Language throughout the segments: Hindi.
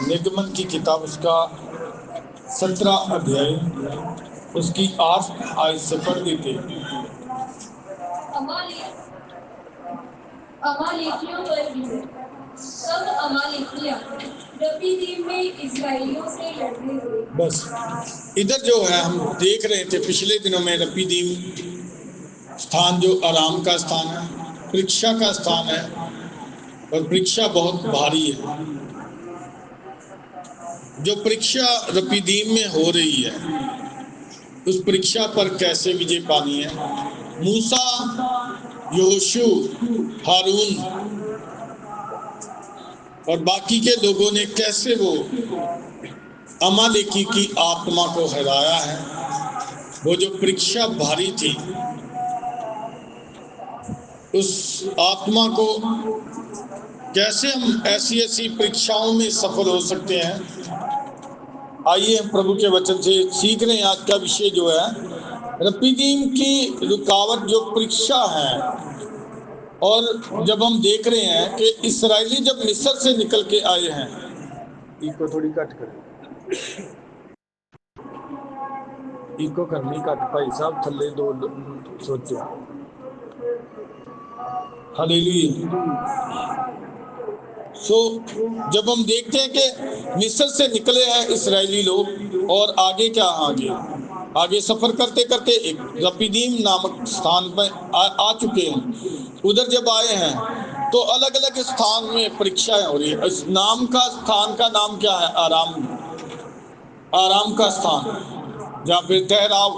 निर्गमन की किताब उसका 17 अध्याय उसकी 8 आयत से पढ़ देते। अमालेकियों पर गिरे। तब अमालेकिया रपीदीम में इस्राएलियों से लड़ने लगे। बस इधर जो है हम देख रहे थे पिछले दिनों में, रपीदीम स्थान जो आराम का स्थान है, परीक्षा का स्थान है, और परीक्षा बहुत भारी है। जो परीक्षा रपीदीम में हो रही है, उस परीक्षा पर कैसे विजय पानी है। मूसा, यहोशू, हारून और बाकी के लोगों ने कैसे वो अमालेकी की आत्मा को हराया है। वो जो परीक्षा भारी थी, उस आत्मा को कैसे हम ऐसी ऐसी परीक्षाओं में सफल हो सकते हैं। आइए हम प्रभु के वचन से सीख रहे हैं। आज का विषय जो है रपीदीम की रुकावट जो परीक्षा है। और जब हम देख रहे हैं कि इस्राएली जब मिस्र से निकल के आए हैं, इको थोड़ी कट कर, इको करनी कट भाई साहब, थले दो सोचो। हालेलुया। जब हम देखते हैं कि मिस्र से निकले हैं इस्राएली लोग, और आगे क्या, आगे सफर करते करते एक रपीदीम नामक स्थान पर आ चुके हैं। उधर जब आए हैं तो अलग अलग स्थान में परीक्षाएं हो रही है। इस नाम का स्थान का नाम क्या है? आराम का स्थान, जहाँ पे ठहराव।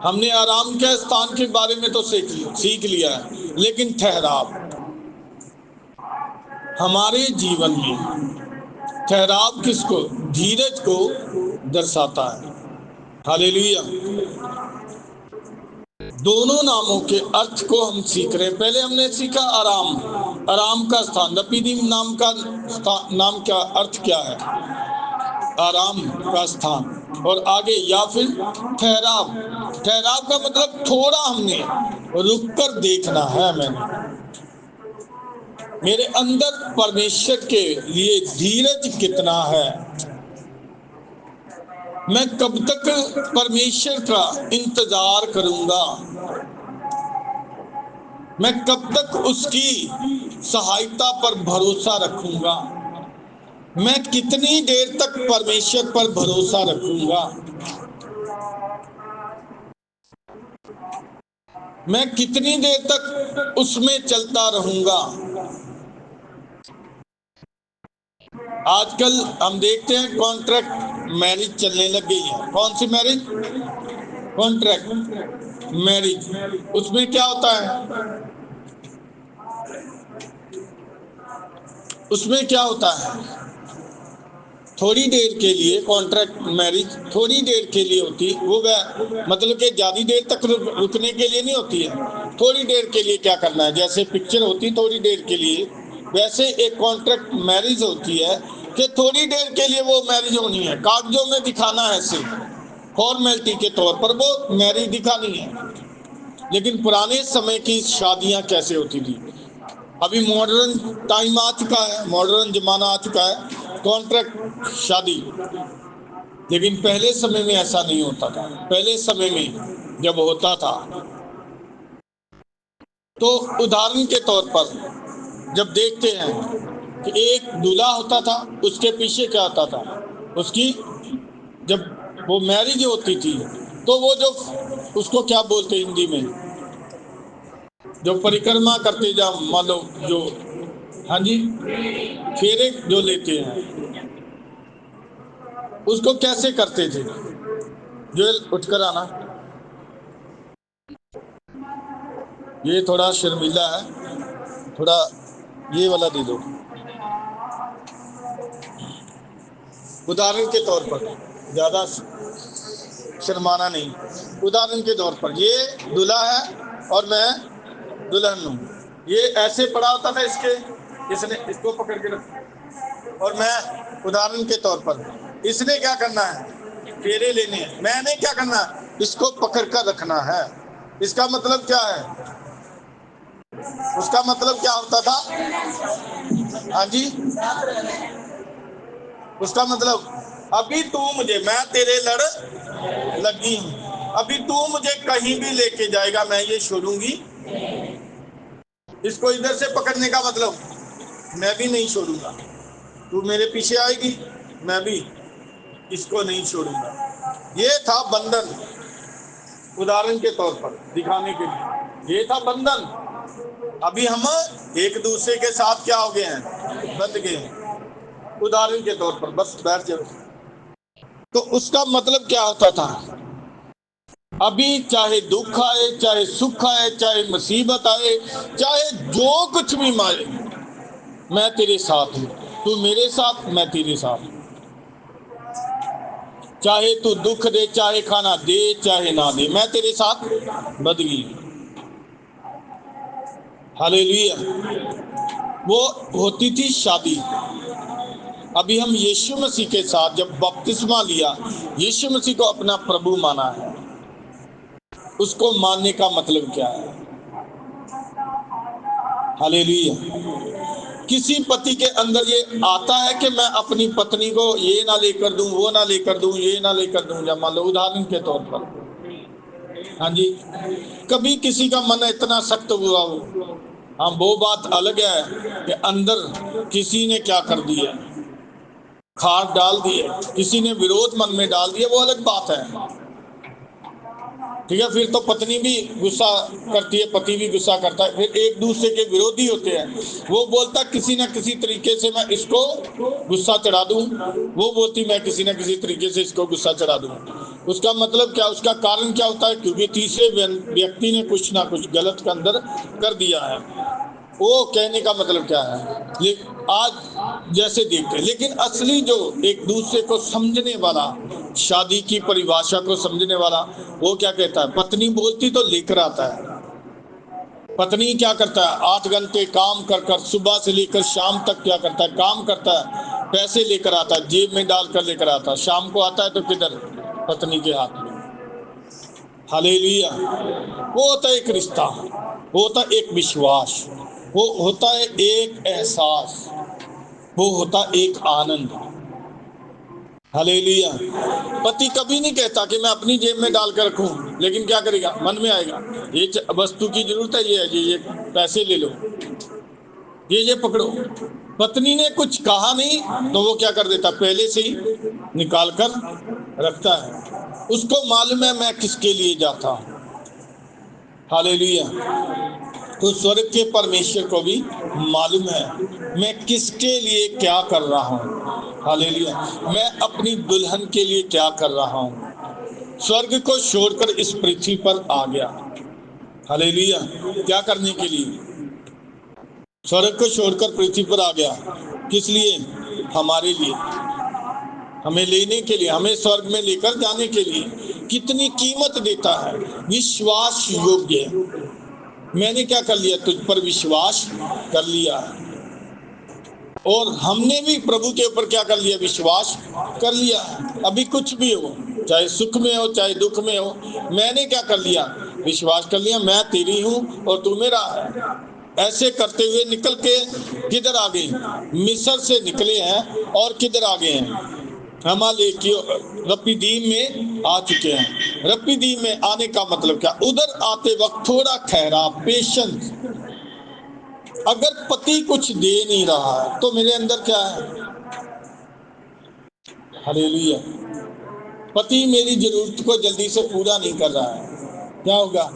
हमने आराम के स्थान के बारे में तो सीख लिया है, लेकिन ठहराव हमारे जीवन में, ठहराव किसको? धीरज को दर्शाता है। हालेलुया। दोनों नामों के अर्थ को हम सीख रहे हैं। पहले हमने सीखा आराम का स्थान। रपीदीम नाम का अर्थ क्या है? आराम का स्थान। और आगे या फिर ठहराव का मतलब थोड़ा हमने रुक कर देखना है। मेरे अंदर परमेश्वर के लिए धीरज कितना है। मैं कब तक परमेश्वर का इंतजार करूंगा। मैं कब तक उसकी सहायता पर भरोसा रखूंगा। मैं कितनी देर तक परमेश्वर पर भरोसा रखूंगा। मैं कितनी देर तक उसमें चलता रहूंगा। आजकल हम देखते हैं कॉन्ट्रैक्ट मैरिज चलने लग गई है। कौन सी मैरिज? Contract marriage. उसमें क्या होता है? उसमें क्या होता है? थोड़ी देर के लिए कॉन्ट्रैक्ट मैरिज थोड़ी देर के लिए होती, वो मतलब कि ज़्यादा देर तक रुकने के लिए नहीं होती है। थोड़ी देर के लिए क्या करना है, जैसे पिक्चर होती थोड़ी देर के लिए, वैसे एक कॉन्ट्रैक्ट मैरिज होती है कि थोड़ी देर के लिए वो मैरिज होनी है। कागजों में दिखाना है, सिर्फ फॉर्मेलिटी के तौर पर वो मैरिज दिखानी है। लेकिन पुराने समय की शादियां कैसे होती थी? अभी मॉडर्न टाइम आ चुका है, मॉडर्न जमाना आ चुका है, कॉन्ट्रैक्ट शादी। लेकिन पहले समय में ऐसा नहीं होता था। पहले समय में जब होता था तो उदाहरण के तौर पर जब देखते हैं कि एक दूल्हा होता था, उसके पीछे क्या होता था? उसकी जब वो मैरिज होती थी तो वो जो उसको क्या बोलते हिंदी में, जो परिक्रमा करते जा, मान लो जो, हाँ जी, फेरे जो लेते हैं, उसको कैसे करते थे? जो उठकर आना, ये थोड़ा शर्मिला है, थोड़ा ये वाला दे दो। उदाहरण के तौर पर, ज्यादा शर्माना नहीं। उदाहरण के तौर पर ये दूल्हा है और मैं दुल्हन हूँ। ये ऐसे पड़ा होता था, इसने इसको पकड़ के रखा, और मैं उदाहरण के तौर पर, इसने क्या करना है? फेरे लेने हैं। मैंने क्या करना है? इसको पकड़ कर रखना है। इसका मतलब क्या है? उसका मतलब क्या होता था? हाँ जी, उसका मतलब अभी तू मुझे, मैं तेरे लड़ लगी हूं, अभी तू मुझे कहीं भी लेके जाएगा मैं ये छोड़ूंगी। इसको इधर से पकड़ने का मतलब मैं भी नहीं छोड़ूंगा, तू मेरे पीछे आएगी मैं भी इसको नहीं छोड़ूंगा। ये था बंधन, उदाहरण के तौर पर दिखाने के लिए ये था बंधन। अभी हम एक दूसरे के साथ क्या हो गए हैं, बंध गए हैं, उदाहरण के तौर पर। बस बैठ जाओ। तो उसका मतलब क्या होता था, अभी चाहे दुख आए, चाहे सुख आए, चाहे मुसीबत आए, चाहे जो कुछ भी आए, मैं तेरे साथ हूं, तू मेरे साथ, मैं तेरे साथ। चाहे तू दुख दे, चाहे खाना दे, चाहे ना दे, मैं तेरे साथ बदगी। हालेलुया। वो होती थी शादी। अभी हम यीशु मसीह के साथ जब बपतिस्मा लिया, यीशु मसीह को अपना प्रभु माना है, उसको मानने का मतलब क्या है? हालेलुया। किसी पति के अंदर ये आता है कि मैं अपनी पत्नी को ये ना लेकर दूं, वो ना लेकर दूं, ये ना लेकर दूं, या मान लो उदाहरण के तौर पर, हाँ जी, कभी किसी का मन इतना सख्त हुआ हो, हाँ वो बात अलग है कि अंदर किसी ने क्या कर दिया, खाद डाल दिए, किसी ने विरोध मन में डाल दिया, वो अलग बात है। ठीक है, फिर तो पत्नी भी गुस्सा करती है, पति भी गुस्सा करता है, फिर एक दूसरे के विरोधी होते हैं। वो बोलता किसी ना किसी तरीके से मैं इसको गुस्सा चढ़ा दूं, वो बोलती मैं किसी ना किसी तरीके से इसको गुस्सा चढ़ा दूं। उसका मतलब क्या, उसका कारण क्या होता है? क्योंकि तीसरे व्यक्ति ने कुछ ना कुछ गलत के अंदर कर दिया है। वो कहने का मतलब क्या है, आज जैसे देखते हैं, लेकिन असली जो एक दूसरे को समझने वाला, शादी की परिभाषा को समझने वाला, वो क्या कहता है? पत्नी बोलती तो लेकर आता है। पत्नी क्या करता है? 8 घंटे काम कर कर सुबह से लेकर शाम तक क्या करता है? काम करता है, पैसे लेकर आता है, जेब में डालकर लेकर आता है, शाम को आता है तो किधर? पत्नी के हाथ में। हालेलुया। वो होता है एक रिश्ता, वो होता है एक विश्वास, वो होता है एक एहसास, वो होता है एक आनंद। हालेलुया। पति कभी नहीं कहता कि मैं अपनी जेब में डाल कर रखूं, लेकिन क्या करेगा? मन में आएगा ये वस्तु की जरूरत है, ये पैसे ले लो, ये पकड़ो। पत्नी ने कुछ कहा नहीं तो वो क्या कर देता? पहले से ही निकाल कर रखता है। उसको मालूम है मैं किसके लिए जाता हूं। हालेलुया। तो स्वर्ग के परमेश्वर को भी मालूम है मैं किसके लिए क्या कर रहा हूँ। हालेलुया। मैं अपनी दुल्हन के लिए क्या कर रहा हूँ। स्वर्ग को छोड़कर इस पृथ्वी पर आ गया। हालेलुया। क्या करने के लिए? स्वर्ग को छोड़कर पृथ्वी पर आ गया। किस लिए? हमारे लिए, हमें लेने के लिए, हमें स्वर्ग में लेकर जाने के लिए। कितनी कीमत देता है, विश्वास योग्य। मैंने क्या कर लिया? तुझ पर विश्वास कर लिया, और हमने भी प्रभु के ऊपर क्या कर लिया? विश्वास कर लिया। अभी कुछ भी हो, चाहे सुख में हो चाहे दुख में हो, मैंने क्या कर लिया? विश्वास कर लिया मैं तेरी हूं और तू मेरा है। ऐसे करते हुए निकल के किधर आ गए? मिस्र से निकले हैं और किधर आ गए हैं? रपीदीम में आ चुके हैं। रपीदीम में आने का मतलब क्या? उधर आते वक्त थोड़ा ठहराव, पेशेंस। अगर पति कुछ दे नहीं रहा है तो मेरे अंदर क्या है? हालेलुया। पति मेरी जरूरत को जल्दी से पूरा नहीं कर रहा है, क्या होगा?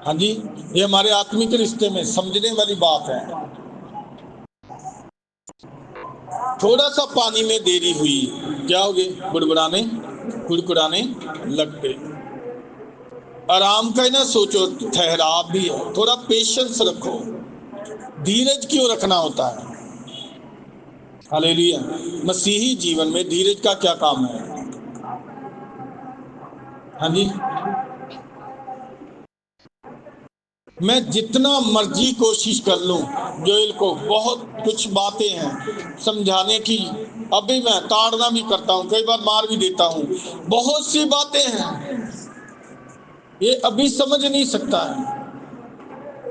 हाँ जी, ये हमारे आत्मिक रिश्ते में समझने वाली बात है। थोड़ा सा पानी में देरी हुई, क्या हो गए? बुड़बुड़ाने, कुड़कुड़ाने लग गए। आराम का ही ना सोचो, ठहराव भी है, थोड़ा पेशेंस रखो। धीरज क्यों रखना होता है? हालेलुया। मसीही जीवन में धीरज का क्या काम है? हाँ जी, मैं जितना मर्जी कोशिश कर लूं, जोएल को बहुत कुछ बातें हैं समझाने की, अभी मैं ताड़ना भी करता हूं, कई बार मार भी देता हूं, बहुत सी बातें हैं, ये अभी समझ नहीं सकता है।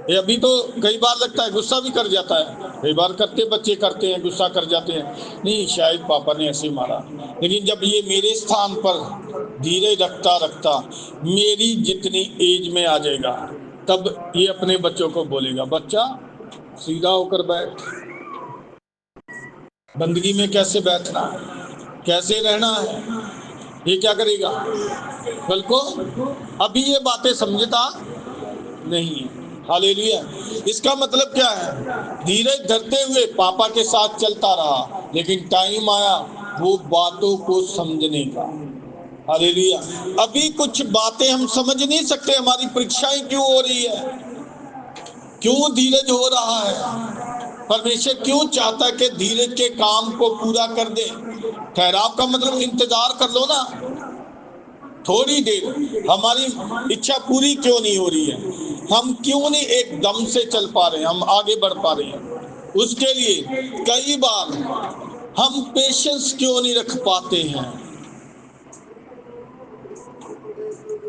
ये अभी तो कई बार लगता है गुस्सा भी कर जाता है, कई बार करते बच्चे करते हैं, गुस्सा कर जाते हैं, नहीं शायद पापा ने ऐसे मारा। लेकिन जब ये मेरे स्थान पर धीरे रखता रखता मेरी जितनी एज में आ जाएगा, तब ये अपने बच्चों को बोलेगा, बच्चा सीधा होकर बैठ, बंदगी में कैसे बैठना है, कैसे रहना है। ये क्या करेगा कल को? अभी ये बातें समझता नहीं है। हालेलुया। इसका मतलब क्या है? धीरे धरते हुए पापा के साथ चलता रहा, लेकिन टाइम आया वो बातों को समझने का। हालेलुया। अभी कुछ बातें हम समझ नहीं सकते, हमारी परीक्षाएं क्यों हो रही है, क्यों धीरज हो रहा है, परमेश्वर क्यों चाहता है कि धीरज के काम को पूरा कर दे। ठहराव का मतलब इंतजार कर लो ना थोड़ी देर। हमारी इच्छा पूरी क्यों नहीं हो रही है, हम क्यों नहीं एकदम से चल पा रहे हैं, हम आगे बढ़ पा रहे हैं, उसके लिए कई बार हम पेशेंस क्यों नहीं रख पाते हैं,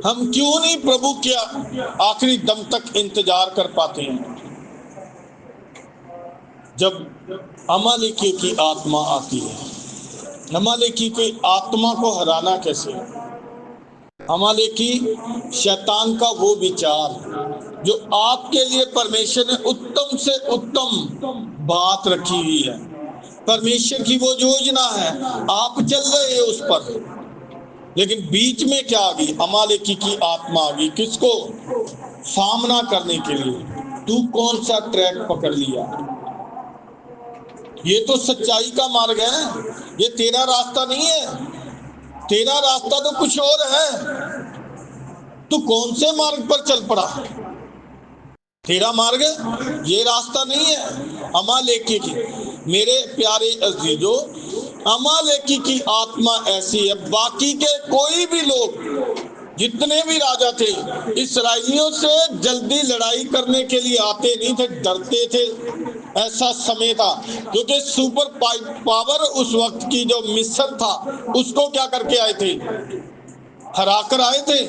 हम क्यों नहीं प्रभु के आखिरी दम तक इंतजार कर पाते हैं। जब अमालेकियों की आत्मा आती है, अमालेकी की आत्मा को हराना कैसे? अमालेकी शैतान का वो विचार जो आपके लिए परमेश्वर ने उत्तम से उत्तम बात रखी हुई है, परमेश्वर की वो योजना है, आप चल रहे हैं उस पर, लेकिन बीच में क्या आ गई? अमालेकी की आत्मा आ गई। किसको? सामना करने के लिए। तू कौन सा ट्रैक पकड़ लिया? ये तो सच्चाई का मार्ग है, ये तेरा रास्ता नहीं है, तेरा रास्ता तो कुछ और है। तू कौन से मार्ग पर चल पड़ा? तेरा मार्ग ये रास्ता नहीं है। अमालेकी की, मेरे प्यारे अजीजों, अमालेकी की आत्मा ऐसी है। बाकी के कोई भी लोग, जितने भी राजा थे, इस्राएलियों से जल्दी लड़ाई करने के लिए आते नहीं थे, डरते थे। ऐसा समय था क्योंकि सुपर पावर उस वक्त की जो मिस्र था, उसको क्या करके आए थे? हरा कर आए थे।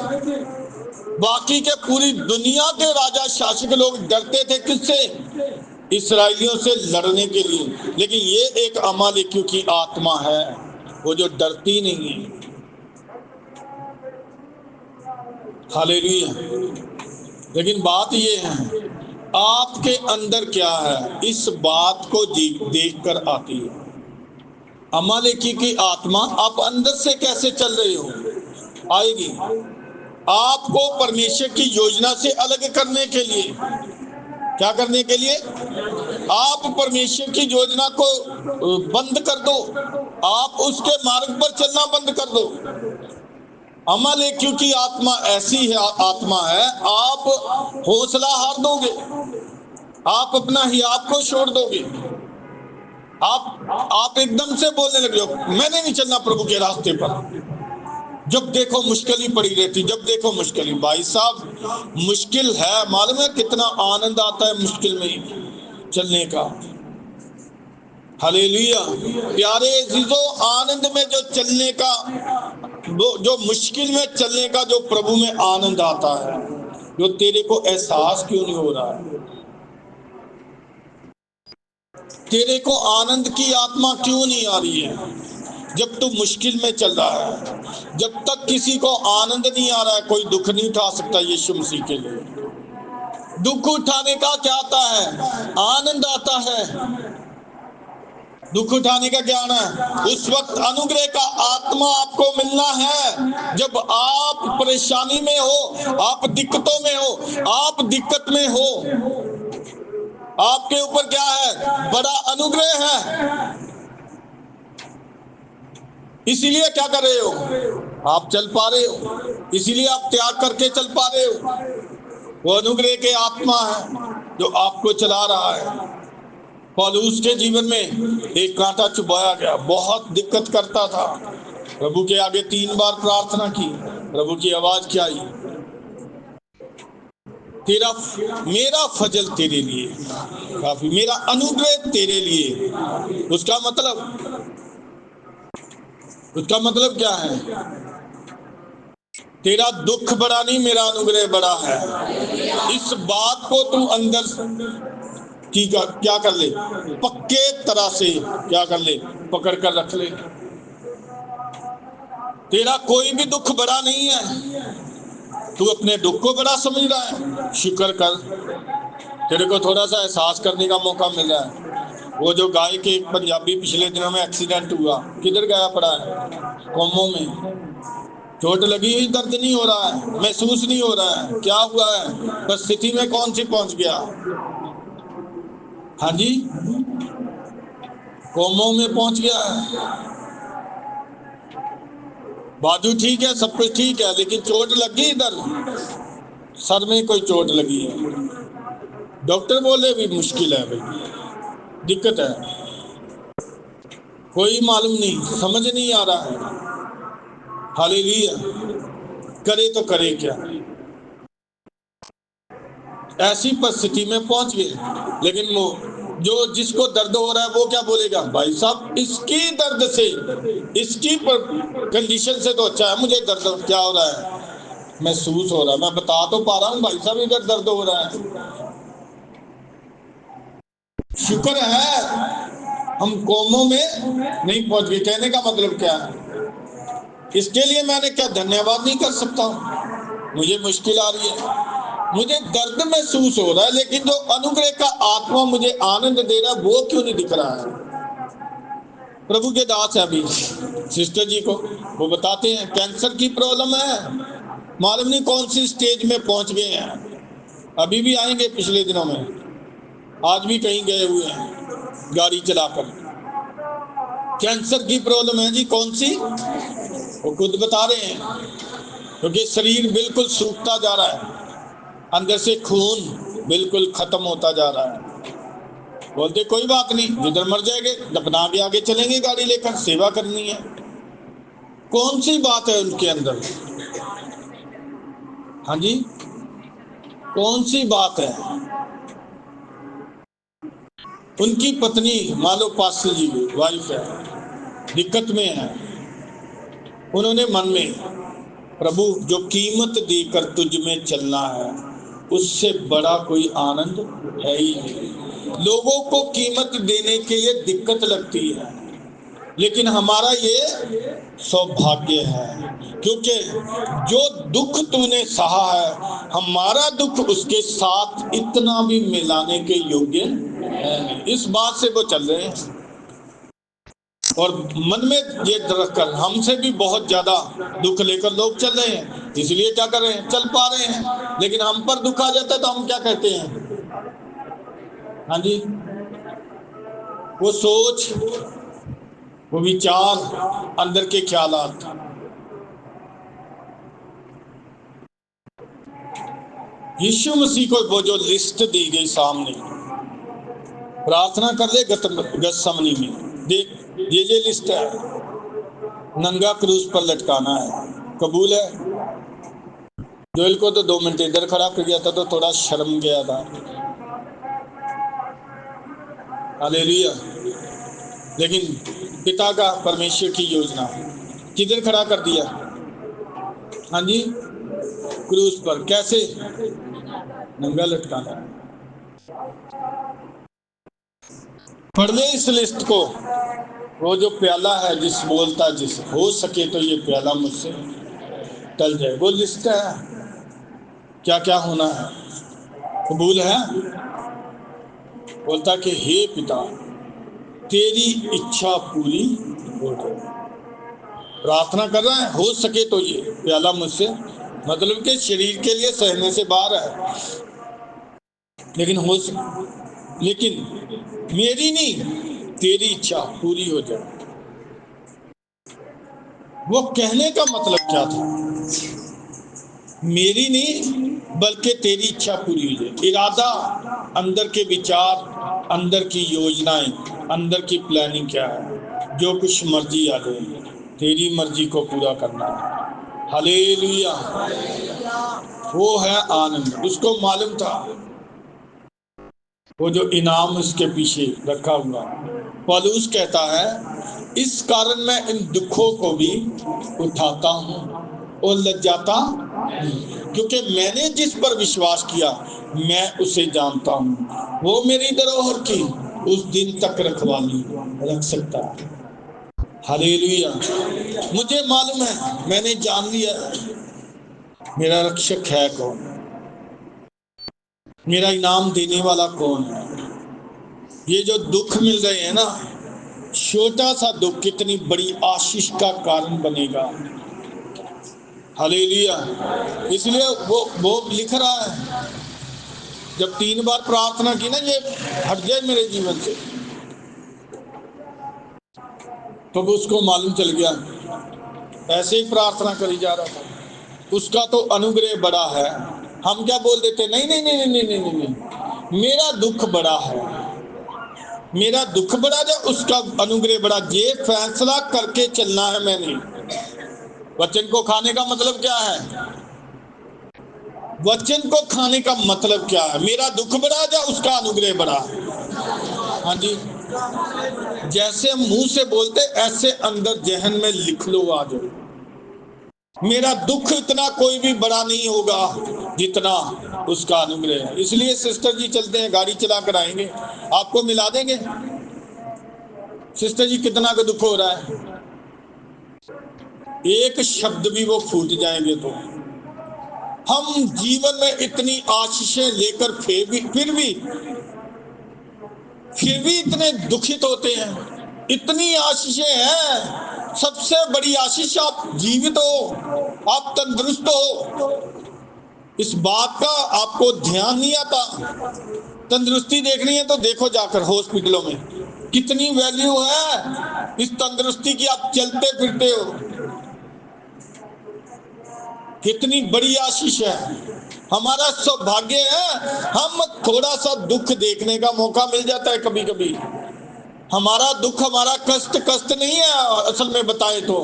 बाकी के पूरी दुनिया के राजा शासक लोग डरते थे किससे? इस्राएलियों से लड़ने के लिए। लेकिन ये एक अमालेकियों की आत्मा है, वो जो डरती नहीं है। हालेलुया। लेकिन बात ये है, आपके अंदर क्या है, इस बात को देख कर आती है। अमालेकी की आत्मा आप अंदर से कैसे चल रहे हो? आएगी आपको परमेश्वर की योजना से अलग करने के लिए। क्या करने के लिए? आप परमेश्वर की योजना को बंद कर दो, आप उसके मार्ग पर चलना बंद कर दो। अमालेकियों की आत्मा ऐसी है, आत्मा है, आप हौसला हार दोगे, आप अपना हियात को छोड़ दोगे, आप एकदम से बोलने लगे हो मैंने नहीं चलना प्रभु के रास्ते पर। जब देखो मुश्किल ही पड़ी रहती, जब देखो मुश्किल ही। भाई साहब मुश्किल है, मालूम है कितना आनंद आता है मुश्किल में चलने का। हालेलुया। प्यारे अजीजों, आनंद में जो चलने का, जो मुश्किल में चलने का जो प्रभु में आनंद आता है, जो तेरे को एहसास क्यों नहीं हो रहा है? तेरे को आनंद की आत्मा क्यों नहीं आ रही है? जब तू मुश्किल में चल रहा है, जब तक किसी को आनंद नहीं आ रहा है, कोई दुख नहीं उठा सकता यीशु मसीह के लिए। दुख उठाने का क्या आता है? आनंद आता है। दुख उठाने का क्या आना है? उस वक्त अनुग्रह का आत्मा आपको मिलना है जब आप परेशानी में हो, आप दिक्कतों में हो, आप दिक्कत में हो। आपके ऊपर क्या है? बड़ा अनुग्रह है। इसीलिए क्या कर रहे हो? आप चल पा रहे हो, इसीलिए आप त्याग करके चल पा रहे हो। वो अनुग्रह के आत्मा है जो आपको चला रहा है। पौलुस के जीवन में एक कांटा चुभाया गया, बहुत दिक्कत करता था। प्रभु के आगे 3 बार प्रार्थना की, प्रभु की आवाज क्या आई? तेरा मेरा फजल तेरे लिए काफी, मेरा अनुग्रह तेरे लिए। उसका मतलब क्या है? तेरा दुख बड़ा नहीं, मेरा अनुग्रह बड़ा है। इस बात को तू अंदर की क्या कर ले, पक्के तरह से क्या कर ले, पकड़ कर रख ले। तेरा कोई भी दुख बड़ा नहीं है, तू अपने दुख को बड़ा समझ रहा है, शुक्र कर, तेरे को थोड़ा सा एहसास करने का मौका मिला है। वो जो गाय के पंजाबी पिछले दिनों में एक्सीडेंट हुआ, किधर गया पड़ा है, कौमों में, चोट लगी हुई, दर्द नहीं हो रहा है, महसूस नहीं हो रहा है, क्या हुआ है, बस स्थिति में कौन सी पहुंच गया। हाँ जी, कौमों में पहुंच गया है। बाजू ठीक है, सब कुछ ठीक है, लेकिन चोट लगी, इधर सर में कोई चोट लगी है। डॉक्टर बोले भी मुश्किल है भाई, दिक्कत है, कोई मालूम नहीं, समझ नहीं आ रहा है। हालेलुया, करे तो करे क्या। ऐसी परिस्थिति में पहुंच गए। लेकिन वो जो जिसको दर्द हो रहा है वो क्या बोलेगा, भाई साहब इसकी दर्द से, इसकी कंडीशन से तो अच्छा है, मुझे दर्द क्या हो रहा है, महसूस हो रहा है, मैं बता तो पा रहा हूँ भाई साहब इधर दर्द हो रहा है। शुक्र है हम कौमों में नहीं पहुंच गए। कहने का मतलब क्या है, इसके लिए मैंने क्या धन्यवाद नहीं कर सकता हूँ। मुझे मुश्किल आ रही है, मुझे दर्द महसूस हो रहा है, लेकिन जो अनुग्रह का आत्मा मुझे आनंद दे रहा है वो क्यों नहीं दिख रहा है। प्रभु के दास है अभी सिस्टर जी को, वो बताते हैं कैंसर की प्रॉब्लम है, मालूम नहीं कौन सी स्टेज में पहुंच गए हैं। अभी भी आएंगे, पिछले दिनों में, आज भी कहीं गए हुए हैं गाड़ी चलाकर। कैंसर की प्रॉब्लम है जी, कौन सी, वो खुद बता रहे हैं, क्योंकि शरीर बिल्कुल सूखता जा रहा है, अंदर से खून बिल्कुल खत्म होता जा रहा है। बोलते कोई बात नहीं, जिधर मर जाएंगे दफना के आगे चलेंगे गाड़ी लेकर, सेवा करनी है। कौन सी बात है उनके अंदर, हाँ जी, कौन सी बात है। उनकी पत्नी मालो पास्टर जी वाइफ है, दिक्कत में है। उन्होंने मन में, प्रभु जो कीमत देकर तुझ में चलना है उससे बड़ा कोई आनंद है ही नहीं। लोगों को कीमत देने के लिए दिक्कत लगती है, लेकिन हमारा ये सौभाग्य है, क्योंकि जो दुख तूने सहा है हमारा दुख उसके साथ इतना भी मिलाने के योग्य है। इस बात से वो चल रहे हैं, और मन में ये रखकर हमसे भी बहुत ज्यादा दुख लेकर लोग चल रहे हैं, इसलिए क्या कर रहे हैं, चल पा रहे हैं। लेकिन हम पर दुख आ जाता है तो हम क्या कहते हैं, हाँ जी, वो सोच, वो विचार, अंदर के ख्यालात। यीशु मसीह को वो जो लिस्ट दी गई सामने, प्रार्थना कर ले गतसमनी में, देख ये लिस्ट है, नंगा क्रूस पर लटकाना है, कबूल है। जोएल को तो 2 मिनट इधर खड़ा कर दिया था तो थोड़ा शर्म गया था, हालेलुया। लेकिन पिता का, परमेश्वर की योजना किधर खड़ा कर दिया, हाँ जी, क्रूस पर। कैसे, नंगा लटकाना। पढ़ ले इस लिस्ट को, वो जो प्याला है जिस बोलता जिस, हो सके तो ये प्याला मुझसे टल जाए, वो लिस्ट है, क्या क्या होना है, कबूल है। बोलता कि हे पिता तेरी इच्छा पूरी हो जाए। प्रार्थना कर रहा है, हो सके तो ये प्याला मुझसे, मतलब कि शरीर के लिए सहने से बाहर है, लेकिन मेरी नहीं तेरी इच्छा पूरी हो जाए। वो कहने का मतलब क्या था, मेरी नहीं बल्कि तेरी इच्छा पूरी हो जाए। इरादा, अंदर के विचार, अंदर की योजनाएं, अंदर की प्लानिंग क्या है, जो कुछ मर्जी आ जाए तेरी मर्जी को पूरा करना है। हालेलुया, वो है आनंद। उसको मालूम था वो जो इनाम उसके पीछे रखा हुआ। पौलुस कहता है इस कारण मैं इन दुखों को भी उठाता हूँ, और लज्जाता नहीं, क्योंकि मैंने जिस पर विश्वास किया मैं उसे जानता हूँ, वो मेरी धरोहर की उस दिन तक रखवाली रख सकता है। हालेलुया। मुझे मालूम है, मैंने जान लिया मेरा रक्षक है कौन, मेरा इनाम देने वाला कौन है। ये जो दुख मिल रहे हैं ना, छोटा सा दुख कितनी बड़ी आशीष का कारण बनेगा। हालेलुया। इसलिए वो लिख रहा है, जब 3 बार प्रार्थना की ना ये हट जाए मेरे जीवन से, तो उसको मालूम चल गया, ऐसे ही प्रार्थना करी जा रहा था, उसका तो अनुग्रह बड़ा है। हम क्या बोल देते, नहीं नहीं नहीं नहीं नहीं नहीं, नहीं। मेरा दुख बड़ा है, मेरा दुख बड़ा है, उसका अनुग्रह बड़ा। ये फैसला करके चलना है मैंने। वचन को खाने का मतलब क्या है? वचन को खाने का मतलब क्या है? मेरा दुख बड़ा या उसका अनुग्रह बड़ा? हाँ जी, जैसे हम मुंह से बोलते ऐसे अंदर जहन में लिख लो आज, मेरा दुख इतना कोई भी बड़ा नहीं होगा जितना उसका अनुग्रह है। इसलिए सिस्टर जी चलते हैं, गाड़ी चला कर आएंगे, आपको मिला देंगे। सिस्टर जी कितना का दुख हो रहा है, एक शब्द भी वो फूट जाएंगे तो हम जीवन में इतनी आशीषें लेकर फिर भी इतने दुखित होते हैं। इतनी आशीषें हैं, सबसे बड़ी आशीष आप जीवित हो, आप तंदुरुस्त हो। इस बात का आपको ध्यान नहीं आता। तंदुरुस्ती देखनी है तो देखो जाकर हॉस्पिटलों में, कितनी वैल्यू है इस तंदुरुस्ती की। आप चलते फिरते हो, कितनी बड़ी आशीष है। हमारा सौभाग्य है, हम थोड़ा सा दुख देखने का मौका मिल जाता है कभी कभी। हमारा दुख, हमारा कष्ट नहीं है असल में बताए तो।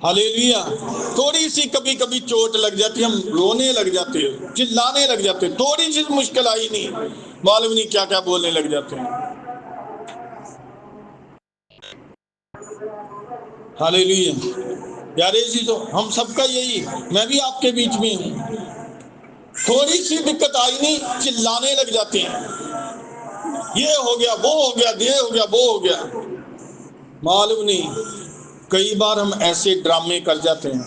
हालेलुया। थोड़ी सी कभी कभी चोट लग जाती, हम रोने लग जाते हैं, चिल्लाने लग जाते हैं। थोड़ी सी मुश्किल आई नहीं, मालूम नहीं क्या क्या बोलने लग जाते हैं। हालेलुया। प्यारे जी, तो हम सबका यही, मैं भी आपके बीच में हूं, थोड़ी सी दिक्कत आई नहीं चिल्लाने लग जाते हैं, ये हो गया, वो हो गया, ये हो गया, वो हो गया। मालूम नहीं कई बार हम ऐसे ड्रामे कर जाते हैं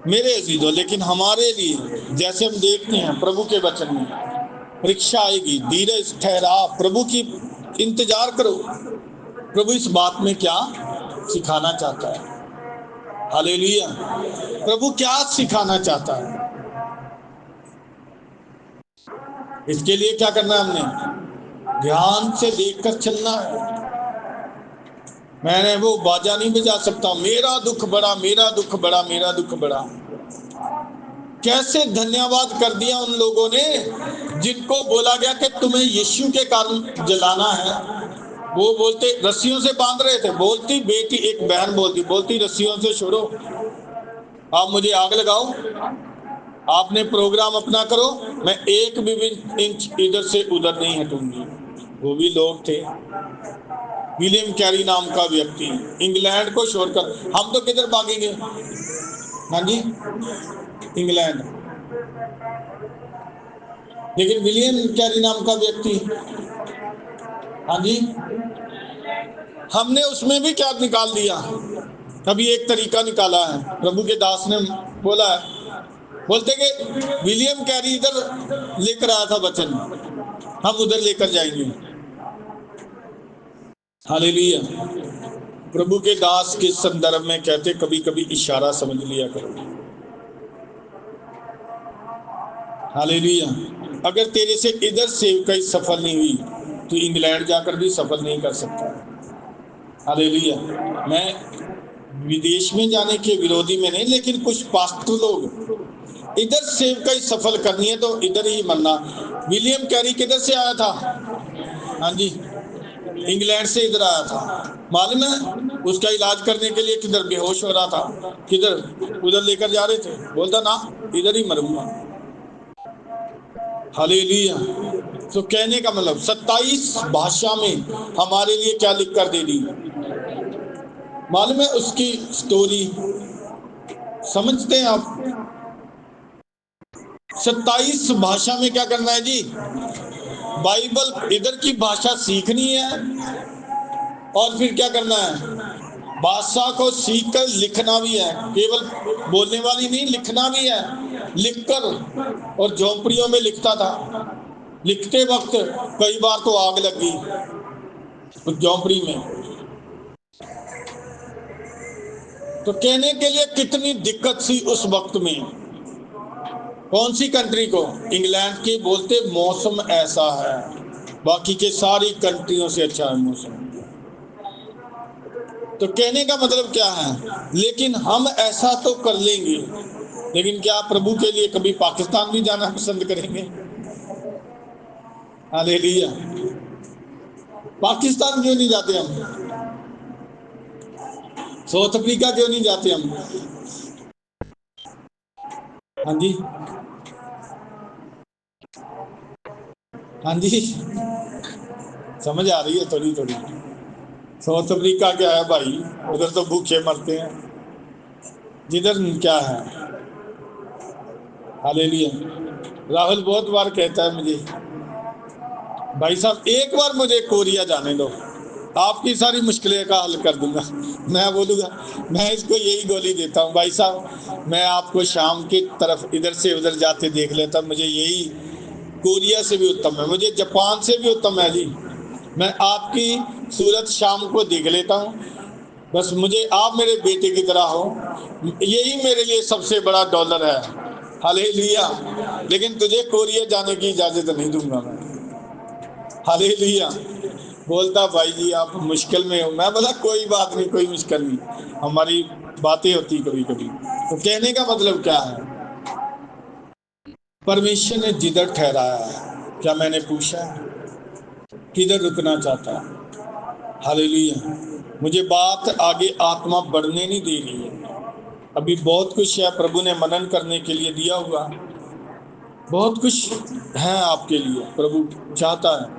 मेरे अजीजों। लेकिन हमारे लिए, जैसे हम देखते हैं प्रभु के वचन में, परीक्षा आएगी, धीरज ठहरा, प्रभु की इंतजार करो। प्रभु इस बात में क्या सिखाना चाहता है? हालेलुया। प्रभु क्या सिखाना चाहता है? इसके लिए क्या करना है? हमने ध्यान से देखकर चलना है। मैंने वो बाजा नहीं बजा सकता, मेरा दुख बड़ा, मेरा दुख बड़ा, मेरा दुख बड़ा। कैसे धन्यवाद कर दिया उन लोगों ने जिनको बोला गया कि तुम्हें यीशु के कारण जलाना है। वो बोलते रस्सियों से बांध रहे थे, बोलती बेटी, एक बहन बोलती रस्सियों से छोड़ो, आप मुझे आग लगाओ, आपने प्रोग्राम अपना करो, मैं एक भी इंच इधर से उधर नहीं हटूंगी। वो भी लोग थे, विलियम कैरी नाम का व्यक्ति, इंग्लैंड को छोड़कर। हम तो किधर भागेंगे? हाँ जी, इंग्लैंड। लेकिन विलियम कैरी नाम का व्यक्ति, हाँ जी, हमने उसमें भी क्या निकाल दिया? अभी एक तरीका निकाला है, प्रभु के दास ने बोला है, बोलते कि विलियम कैरी इधर लेकर आया था वचन, हम उधर लेकर जाएंगे। हालेलुया। प्रभु के दास के संदर्भ में कहते कभी कभी इशारा समझ लिया करो। हालेलुया। अगर तेरे से इधर सेवकाई सफल नहीं हुई तो इंग्लैंड जाकर भी सफल नहीं कर सकता। हालेलुया। मैं विदेश में जाने के विरोधी में नहीं, लेकिन कुछ पास्टर लोग इधर सेवकाई सफल करनी है तो इधर ही मरना। विलियम कैरी किधर से आया था? हाँ जी, इंग्लैंड से इधर आया था। मालूम है उसका इलाज करने के लिए किधर बेहोश हो रहा था, किधर उधर लेकर जा रहे थे, बोलता ना इधर ही मरूंगा। हालेलुया। तो कहने का मतलब 27 भाषा में हमारे लिए क्या लिख कर दे दी? मालूम है उसकी स्टोरी, समझते हैं आप? 27 भाषा में क्या करना है जी? बाइबल इधर की भाषा सीखनी है और फिर क्या करना है? भाषा को सीखकर लिखना भी है, केवल बोलने वाली नहीं, लिखना भी है। लिखकर, और झोंपड़ियों में लिखता था, लिखते वक्त कई बार तो आग लगी उस झोंपड़ी में। तो कहने के लिए कितनी दिक्कत थी उस वक्त में। कौन सी कंट्री को? इंग्लैंड के। बोलते मौसम ऐसा है, बाकी के सारी कंट्रियों से अच्छा है मौसम। तो कहने का मतलब क्या है? लेकिन हम ऐसा तो कर लेंगे, लेकिन क्या प्रभु के लिए कभी पाकिस्तान भी जाना पसंद करेंगे? हालेलुया। पाकिस्तान क्यों नहीं जाते हम? साउथ अफ्रीका क्यों नहीं जाते हम? हाँ जी, हाँ जी, समझ आ रही है थोड़ी थोड़ी। साउथ अफ्रीका क्या है भाई, उधर तो भूखे मरते हैं, जिधर क्या है। हालेलुया। राहुल बहुत बार कहता है मुझे, भाई साहब एक बार मुझे कोरिया जाने दो, आपकी सारी मुश्किलें का हल कर दूंगा। मैं बोलूँगा, मैं इसको यही गोली देता हूँ, भाई साहब मैं आपको शाम की तरफ इधर से उधर जाते देख लेता, मुझे यही कोरिया से भी उत्तम है, मुझे जापान से भी उत्तम है जी। मैं आपकी सूरत शाम को देख लेता हूँ, बस मुझे आप मेरे बेटे की तरह हो, यही मेरे लिए सबसे बड़ा डॉलर है। हालेलुया। लेकिन तुझे कोरिया जाने की इजाजत नहीं दूंगा मैं। हालेलुया। बोलता भाई जी आप मुश्किल में हो। मैं बोला कोई बात नहीं, कोई मुश्किल नहीं, हमारी बातें होती कभी कभी। तो कहने का मतलब क्या है? परमेश्वर ने जिधर ठहराया है, क्या मैंने पूछा किधर रुकना चाहता है? हालेलुया। मुझे बात आगे आत्मा बढ़ने नहीं दे रही है, अभी बहुत कुछ है प्रभु ने मनन करने के लिए दिया हुआ, बहुत कुछ है आपके लिए प्रभु चाहता है।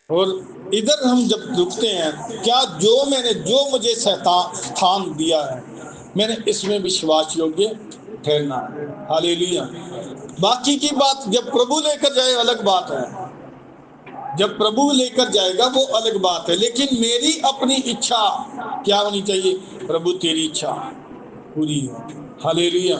और इधर हम जब रुकते हैं, क्या जो मुझे स्थान दिया है, मैंने इसमें विश्वास योग्य ठहरना। हालेलुया। बाकी की बात जब प्रभु लेकर जाए अलग बात है, जब प्रभु लेकर जाएगा वो अलग बात है, लेकिन मेरी अपनी इच्छा क्या होनी चाहिए? प्रभु तेरी इच्छा पूरी हो। हालेलुया।